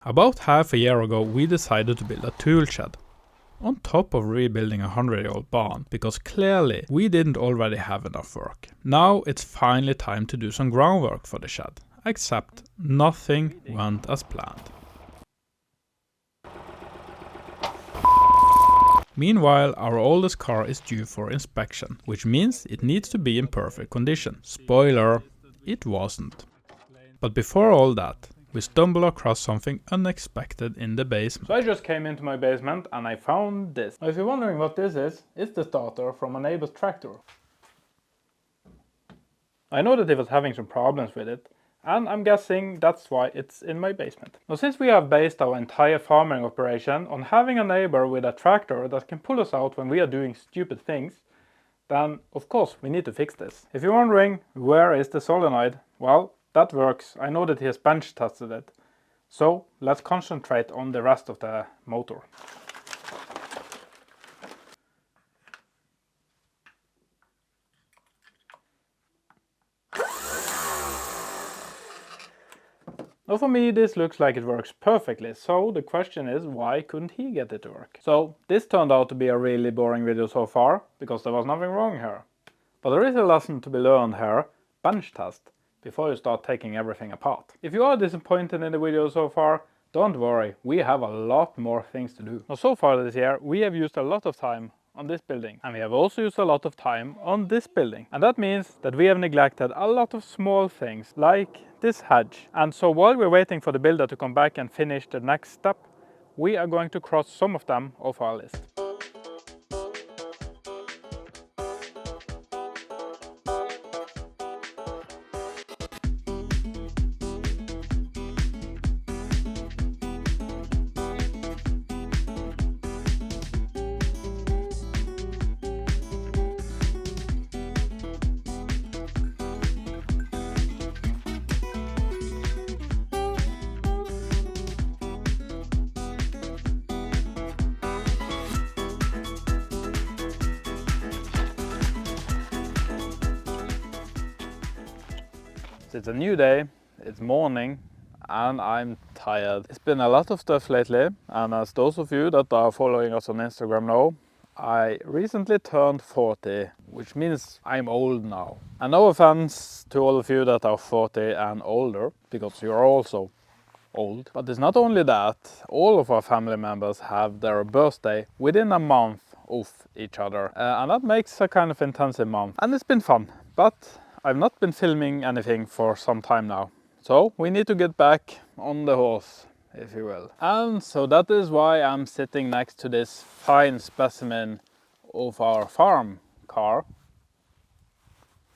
About half a year ago we decided to build a tool shed. On top of rebuilding a 100-year-old barn, because clearly we didn't already have enough work. Now it's finally time to do some groundwork for the shed, except nothing went as planned. Meanwhile, our oldest car is due for inspection, which means it needs to be in perfect condition. Spoiler, it wasn't. But before all that, we stumbled across something unexpected in the basement. So I just came into my basement and I found this. Now if you're wondering what this is, it's the starter from a neighbor's tractor. I know that he was having some problems with it, and I'm guessing that's why it's in my basement. Now since we have based our entire farming operation on having a neighbor with a tractor that can pull us out when we are doing stupid things, then of course we need to fix this. If you're wondering where is the solenoid, well, that works. I know that he has bench tested it. So let's concentrate on the rest of the motor. Now for me this looks like it works perfectly, so the question is why couldn't he get it to work? So this turned out to be a really boring video so far, because there was nothing wrong here. But there is a lesson to be learned here: bench test before you start taking everything apart. If you are disappointed in the video so far, don't worry, we have a lot more things to do. Now so far this year we have used a lot of time on this building, and we have also used a lot of time on this building, and that means that we have neglected a lot of small things like this hedge. And so while we're waiting for the builder to come back and finish the next step, we are going to cross some of them off our list. It's a new day, it's morning, and I'm tired. It's been a lot of stuff lately, and as those of you that are following us on Instagram know, I recently turned 40, which means I'm old now. And no offense to all of you that are 40 and older, because you're also old. But it's not only that, all of our family members have their birthday within a month of each other. And that makes a kind of intensive month. And it's been fun, but I've not been filming anything for some time now. So we need to get back on the horse, if you will. And so that is why I'm sitting next to this fine specimen of our farm car.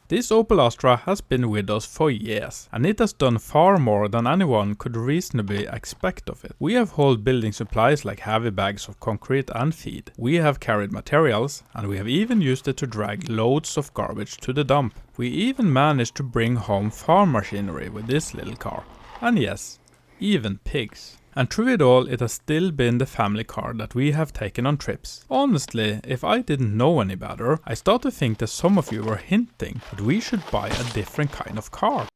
This Opel Astra has been with us for years, and it has done far more than anyone could reasonably expect of it. We have hauled building supplies like heavy bags of concrete and feed. We have carried materials, and we have even used it to drag loads of garbage to the dump. We even managed to bring home farm machinery with this little car. And yes, even pigs. And through it all, it has still been the family car that we have taken on trips. Honestly, if I didn't know any better, I start to think that some of you were hinting that we should buy a different kind of car.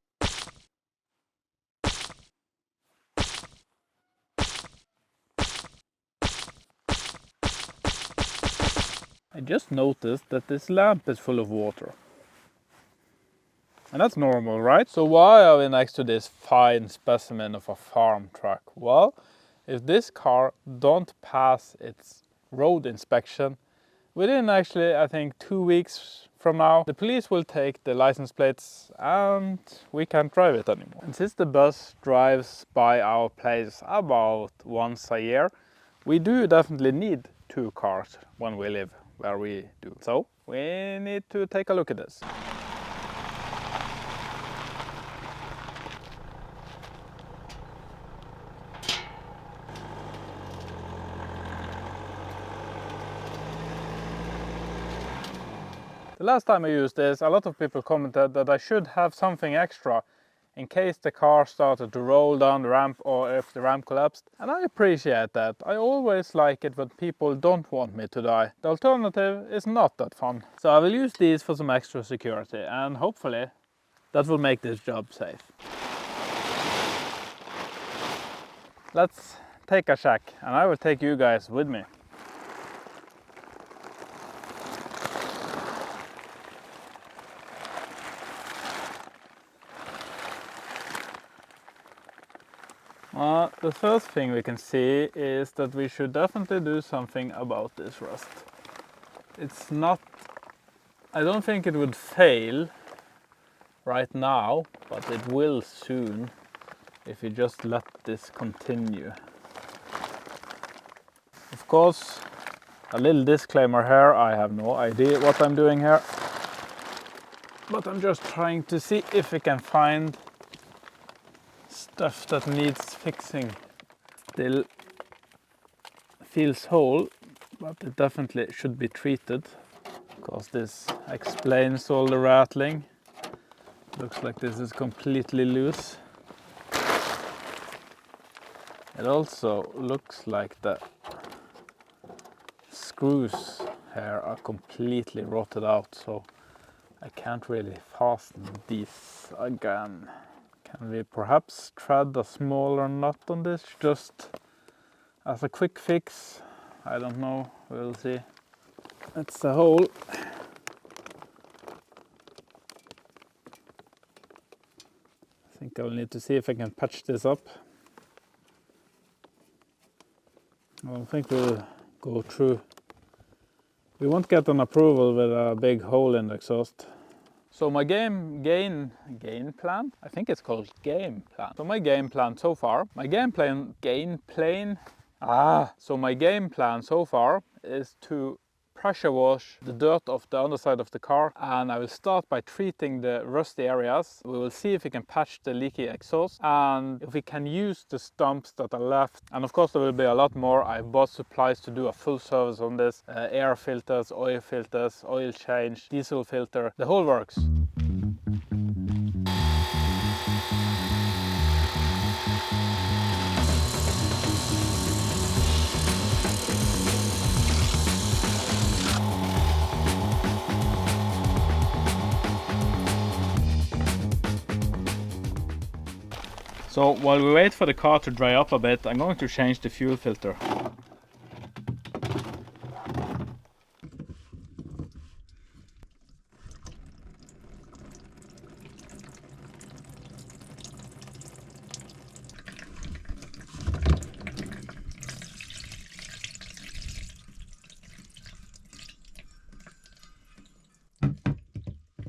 I just noticed that this lamp is full of water. And that's normal, right? So why are we next to this fine specimen of a farm truck? Well, if this car don't pass its road inspection within actually I think 2 weeks from now, the police will take the license plates and we can't drive it anymore. And since the bus drives by our place about once a year, we do definitely need 2 cars when we live where we do. So we need to take a look at this. The last time I used this, a lot of people commented that I should have something extra in case the car started to roll down the ramp or if the ramp collapsed. And I appreciate that. I always like it when people don't want me to die. The alternative is not that fun. So I will use these for some extra security, and hopefully that will make this job safe. let's take a check and I will take you guys with me. The first thing we can see is that we should definitely do something about this rust. It's not, I don't think it would fail right now, but it will soon if we just let this continue. Of course, a little disclaimer here, I have no idea what I'm doing here, but I'm just trying to see if we can find stuff that needs fixing. Still feels whole, but it definitely should be treated, because this explains all the rattling. Looks like this is completely loose. It also looks like the screws here are completely rotted out, so I can't really fasten these again. Can we perhaps thread a smaller knot on this, just as a quick fix? I don't know, we'll see. That's the hole. I think I'll need to see if I can patch this up. I don't think we'll go through. We won't get an approval with a big hole in the exhaust. So my game plan? I think it's called game plan. So my game plan so far is to pressure wash the dirt off the underside of the car, and I will start by treating the rusty areas. We will see if we can patch the leaky exhaust and if we can use the stumps that are left. And of course there will be a lot more. I bought supplies to do a full service on this. Air filters, oil change, diesel filter, the whole works. So while we wait for the car to dry up a bit, I'm going to change the fuel filter.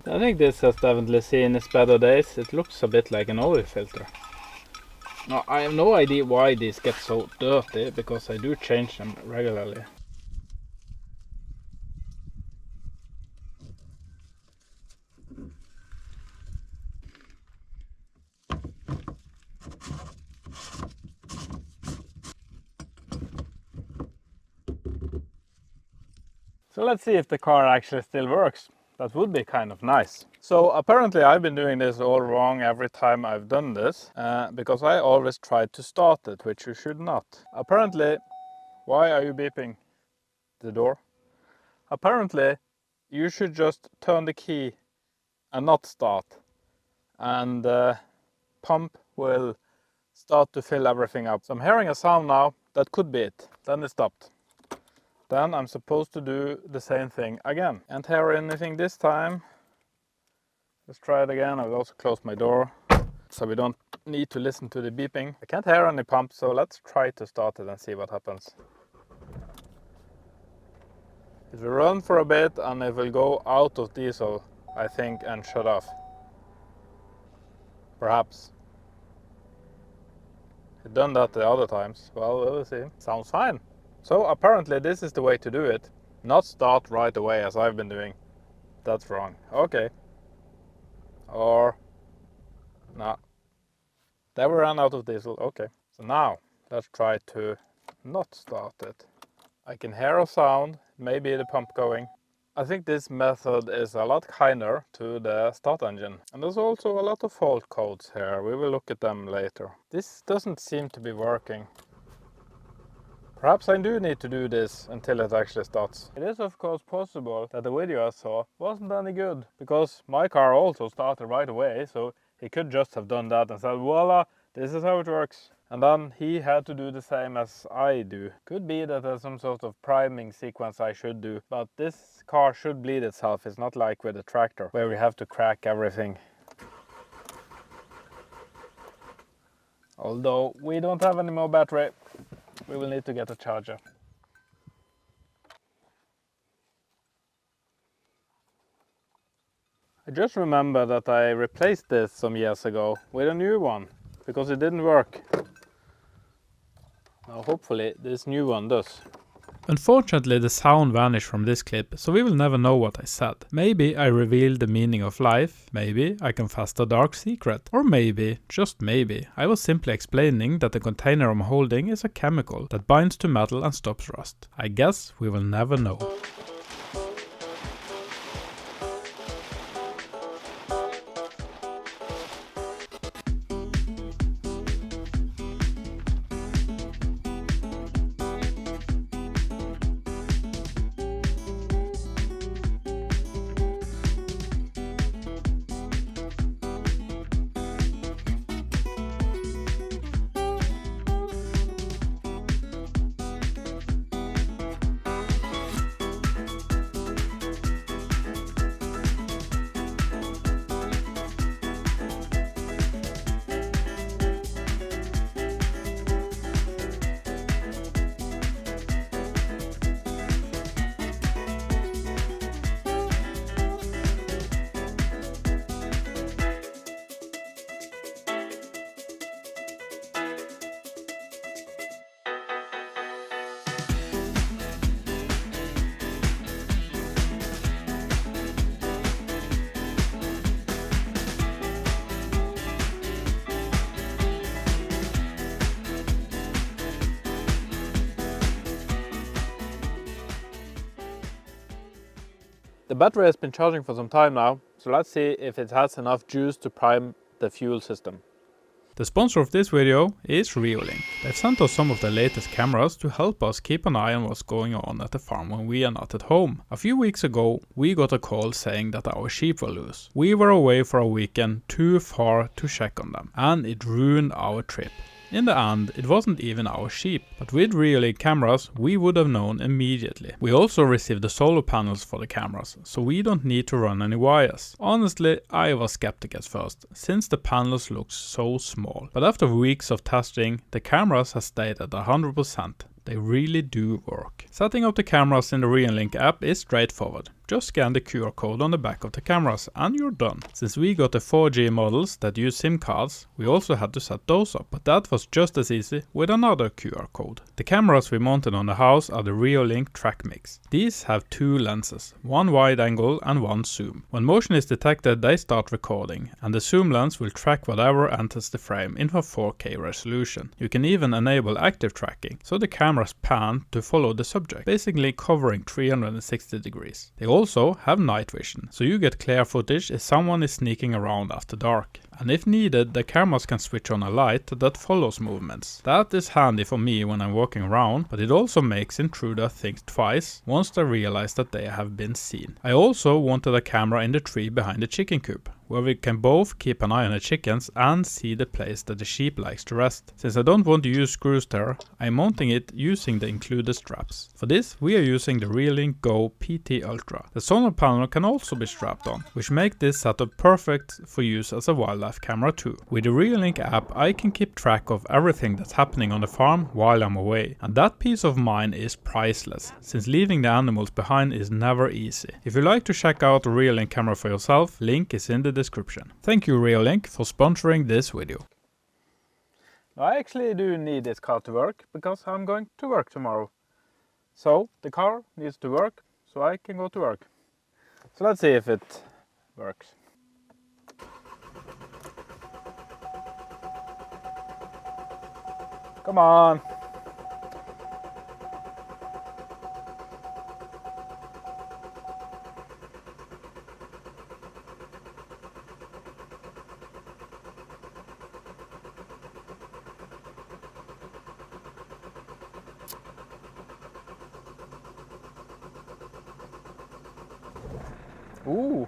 I think this has definitely seen its better days. It looks a bit like an oil filter. Now, I have no idea why these get so dirty, because I do change them regularly. So let's see if the car actually still works. That would be kind of nice. So apparently I've been doing this all wrong every time I've done this, because I always try to start it, which you should not. Apparently, why are you beeping the door? Apparently, you should just turn the key and not start, and the pump will start to fill everything up. So I'm hearing a sound now. That could be it. Then it stopped. Then I'm supposed to do the same thing again. Can't hear anything this time. Let's try it again. I'll also close my door so we don't need to listen to the beeping. I can't hear any pump, so let's try to start it and see what happens. It will run for a bit and it will go out of diesel, I think, and shut off. Perhaps. It's done that the other times. Well, we'll see. Sounds fine. So apparently this is the way to do it. Not start right away as I've been doing. That's wrong. Okay. Or, no. There we ran out of diesel. Okay. So now let's try to not start it. I can hear a sound, maybe the pump going. I think this method is a lot kinder to the start engine. And there's also a lot of fault codes here. We will look at them later. This doesn't seem to be working. Perhaps I do need to do this until it actually starts. It is of course possible that the video I saw wasn't any good, because my car also started right away, so he could just have done that and said, voila, this is how it works. And then he had to do the same as I do. Could be that there's some sort of priming sequence I should do, but this car should bleed itself. It's not like with a tractor where we have to crack everything. Although we don't have any more battery, we will need to get a charger. I just remember that I replaced this some years ago with a new one because it didn't work. Now hopefully this new one does. Unfortunately the sound vanished from this clip, so we will never know what I said. Maybe I revealed the meaning of life, maybe I confessed a dark secret, or maybe, just maybe, I was simply explaining that the container I'm holding is a chemical that binds to metal and stops rust. I guess we will never know. The battery has been charging for some time now, so let's see if it has enough juice to prime the fuel system. The sponsor of this video is Reolink. They've sent us some of the latest cameras to help us keep an eye on what's going on at the farm when we are not at home. A few weeks ago we got a call saying that our sheep were loose. We were away for a weekend too far to check on them, and it ruined our trip. In the end, it wasn't even our sheep, but with Reolink cameras we would have known immediately. We also received the solar panels for the cameras, so we don't need to run any wires. Honestly, I was skeptic at first, since the panels looked so small. But after weeks of testing, the cameras have stayed at 100%. They really do work. Setting up the cameras in the Reolink app is straightforward. Just scan the QR code on the back of the cameras and you're done. Since we got the 4G models that use SIM cards, we also had to set those up, but that was just as easy with another QR code. The cameras we mounted on the house are the Reolink Track Mix. These have two lenses, one wide angle and one zoom. When motion is detected, they start recording, and the zoom lens will track whatever enters the frame in a 4K resolution. You can even enable active tracking, so the cameras pan to follow the subject, basically covering 360 degrees. They also have night vision, so you get clear footage if someone is sneaking around after dark. And if needed, the cameras can switch on a light that follows movements. That is handy for me when I'm walking around, but it also makes intruder think twice once they realize that they have been seen. I also wanted a camera in the tree behind the chicken coop, where we can both keep an eye on the chickens and see the place that the sheep likes to rest. Since I don't want to use screws there, I'm mounting it using the included straps. For this, we are using the Reolink Go PT Ultra. The solar panel can also be strapped on, which makes this setup perfect for use as a wildlife camera too. With the Reolink app, I can keep track of everything that's happening on the farm while I'm away. And that peace of mind is priceless, since leaving the animals behind is never easy. If you like to check out the Reolink camera for yourself, link is in the description. Thank you Reolink for sponsoring this video. I actually do need this car to work because I'm going to work tomorrow. So the car needs to work so I can go to work. So let's see if it works. Come on. Ooh,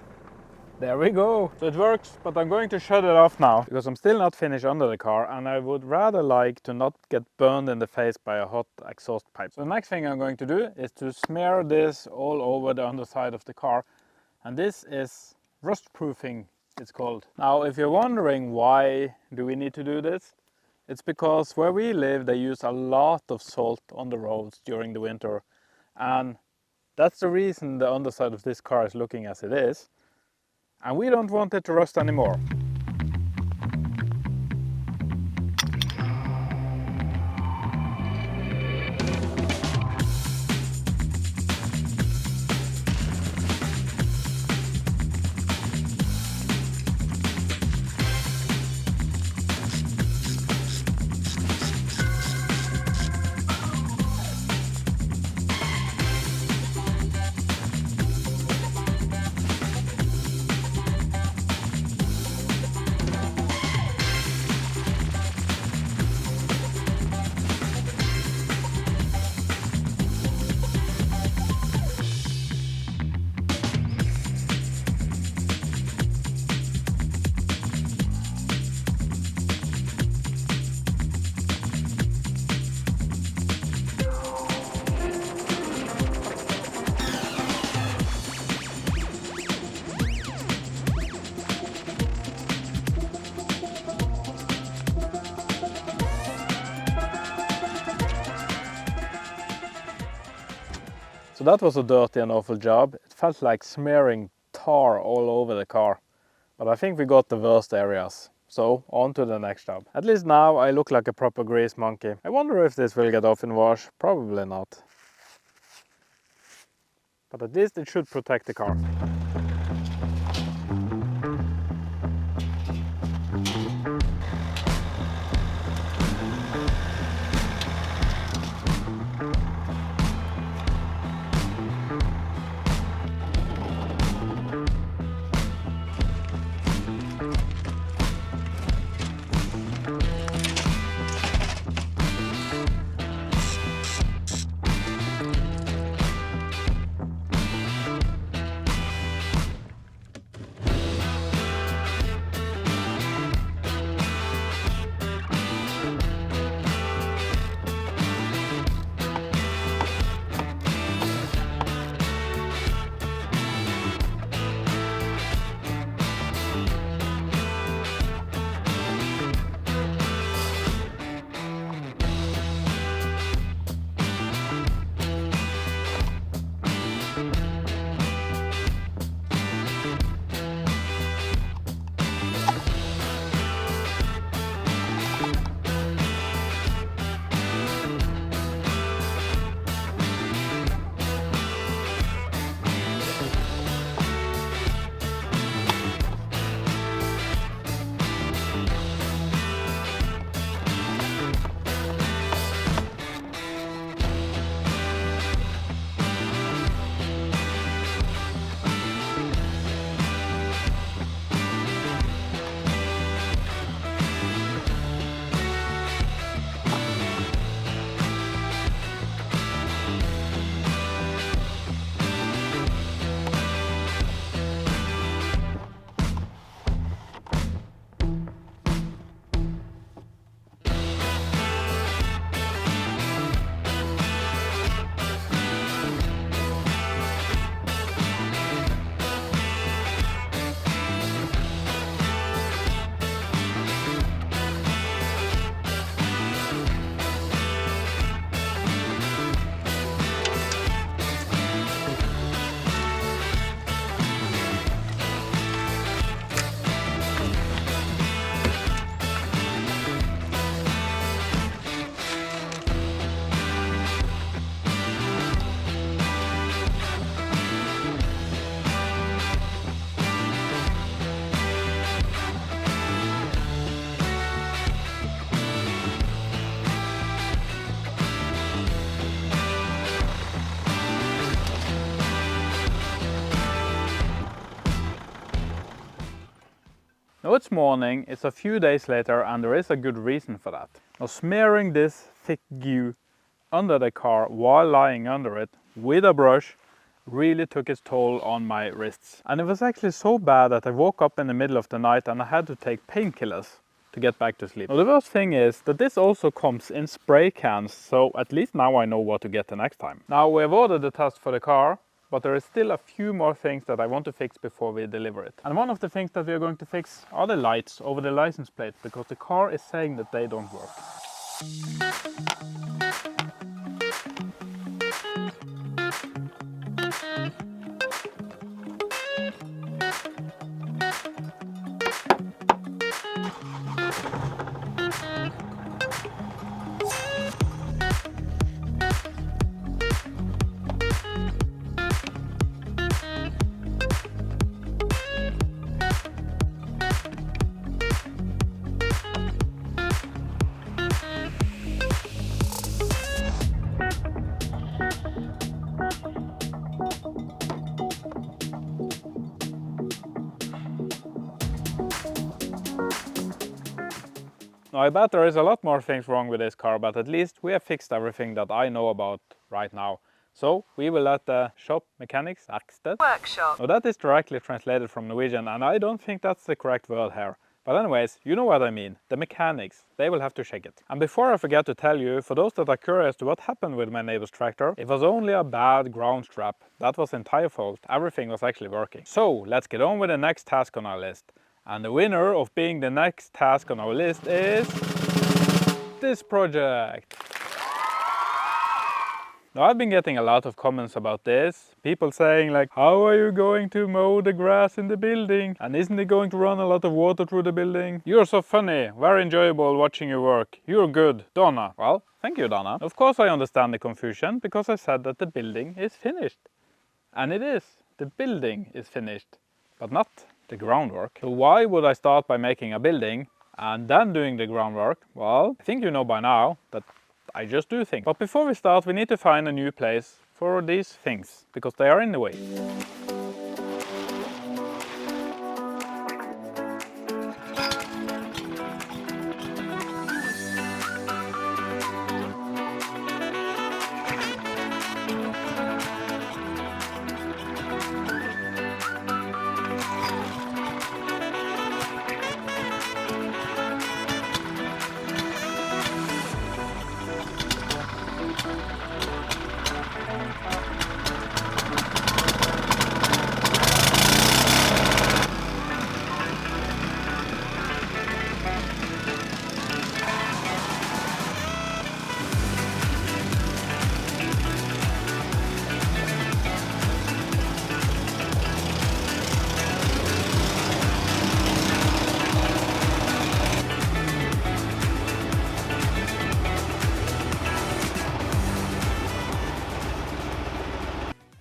There we go. So it works, but I'm going to shut it off now because I'm still not finished under the car and I would rather like to not get burned in the face by a hot exhaust pipe. So the next thing I'm going to do is to smear this all over the underside of the car, and this is rust proofing, it's called. Now if you're wondering why do we need to do this, it's because where we live they use a lot of salt on the roads during the winter, and that's the reason the underside of this car is looking as it is. And we don't want it to rust anymore. So that was a dirty and awful job. It felt like smearing tar all over the car. But I think we got the worst areas. So on to the next job. At least now I look like a proper grease monkey. I wonder if this will get off in wash. Probably not. But at least it should protect the car. Now it's morning, it's a few days later, and there is a good reason for that. Now smearing this thick goo under the car while lying under it with a brush really took its toll on my wrists. And it was actually so bad that I woke up in the middle of the night and I had to take painkillers to get back to sleep. Now, the worst thing is that this also comes in spray cans, so at least now I know what to get the next time. Now, we have ordered the test for the car, but there is still a few more things that I want to fix before we deliver it. And one of the things that we are going to fix are the lights over the license plate, because the car is saying that they don't work. Now, I bet there is a lot more things wrong with this car, but at least we have fixed everything that I know about right now. So we will let the shop mechanics workshop. Now, that is directly translated from Norwegian, and I don't think that's the correct word here. But anyways, you know what I mean. The mechanics, they will have to check it. And before I forget to tell you, for those that are curious to what happened with my neighbor's tractor, it was only a bad ground strap. That was entire fault. Everything was actually working. So let's get on with the next task on our list. And the winner of being the next task on our list is this project. Now, I've been getting a lot of comments about this. People saying like, how are you going to mow the grass in the building? And isn't it going to run a lot of water through the building? You're so funny, very enjoyable watching your work. You're good, Donna. Well, thank you, Donna. Of course I understand the confusion, because I said that the building is finished. And it is. The building is finished, but not the groundwork. So why would I start by making a building and then doing the groundwork? Well, I think you know by now that I just do things. But before we start, we need to find a new place for these things, because they are in the way.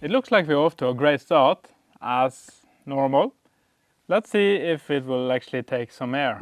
It looks like we're off to a great start, as normal. Let's see if it will actually take some air.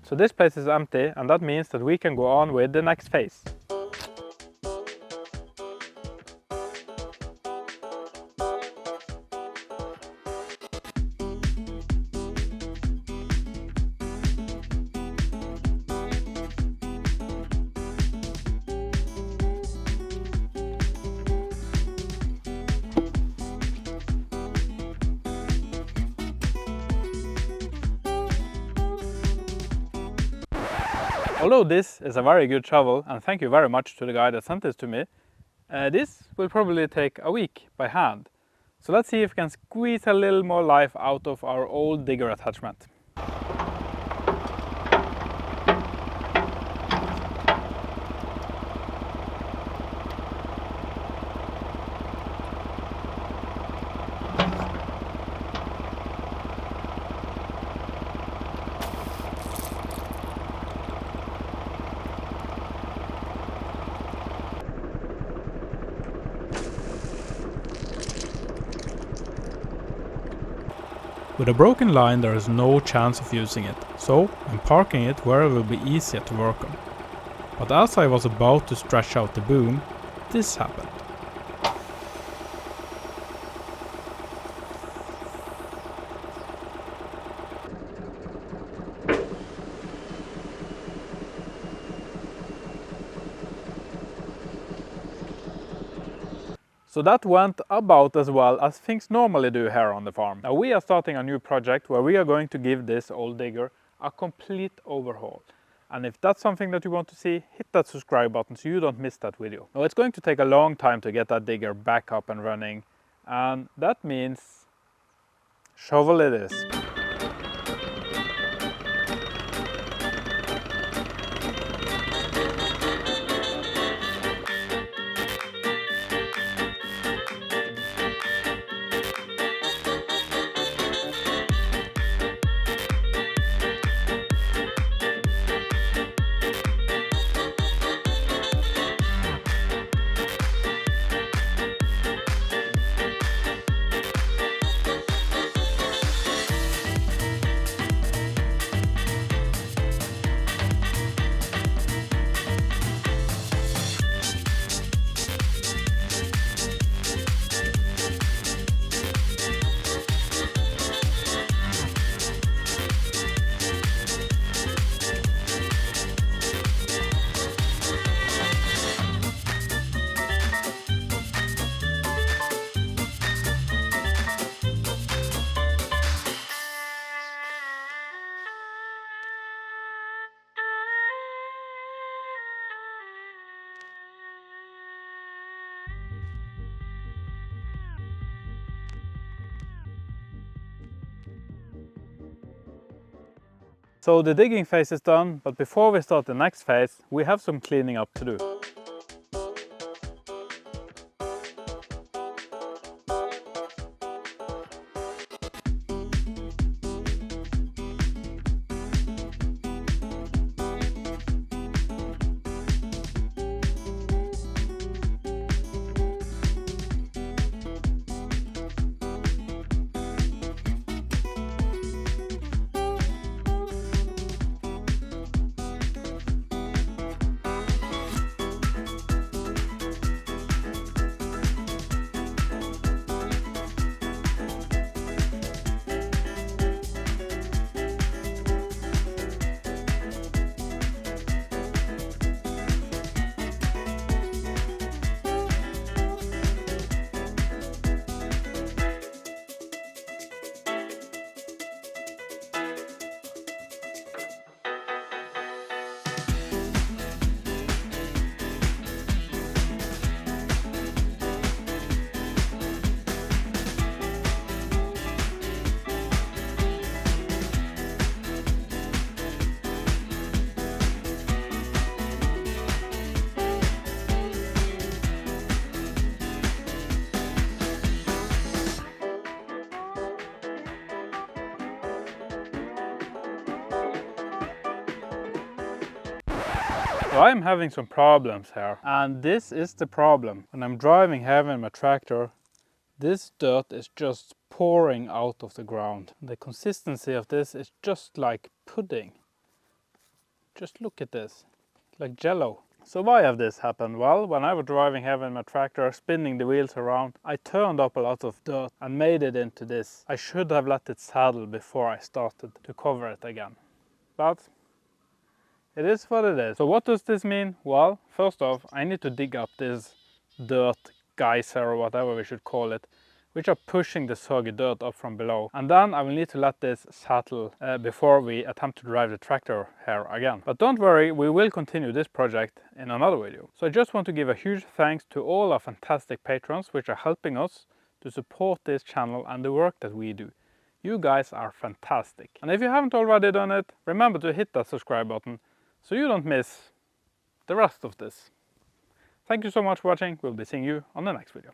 So this place is empty, and that means that we can go on with the next phase. Although this is a very good shovel, and thank you very much to the guy that sent this to me, this will probably take a week by hand. So let's see if we can squeeze a little more life out of our old digger attachment. With a broken line there is no chance of using it, so I'm parking it where it will be easier to work on. But as I was about to stretch out the boom, this happened. So that went about as well as things normally do here on the farm. Now we are starting a new project where we are going to give this old digger a complete overhaul. And if that's something that you want to see, hit that subscribe button so you don't miss that video. Now it's going to take a long time to get that digger back up and running, and that means shovel it is. So the digging phase is done, but before we start the next phase, we have some cleaning up to do. So I'm having some problems here, and this is the problem. When I'm driving heavy in my tractor, this dirt is just pouring out of the ground. The consistency of this is just like pudding. Just look at this, like jello. So why have this happened? Well, when I was driving heavy in my tractor, spinning the wheels around, I turned up a lot of dirt and made it into this. I should have let it settle before I started to cover it again. But it is what it is. So what does this mean? Well, first off, I need to dig up this dirt geyser or whatever we should call it, which are pushing the soggy dirt up from below. And then I will need to let this settle before we attempt to drive the tractor here again. But don't worry, we will continue this project in another video. So I just want to give a huge thanks to all our fantastic patrons which are helping us to support this channel and the work that we do. You guys are fantastic. And if you haven't already done it, remember to hit that subscribe button so you don't miss the rest of this. Thank you so much for watching. We'll be seeing you on the next video.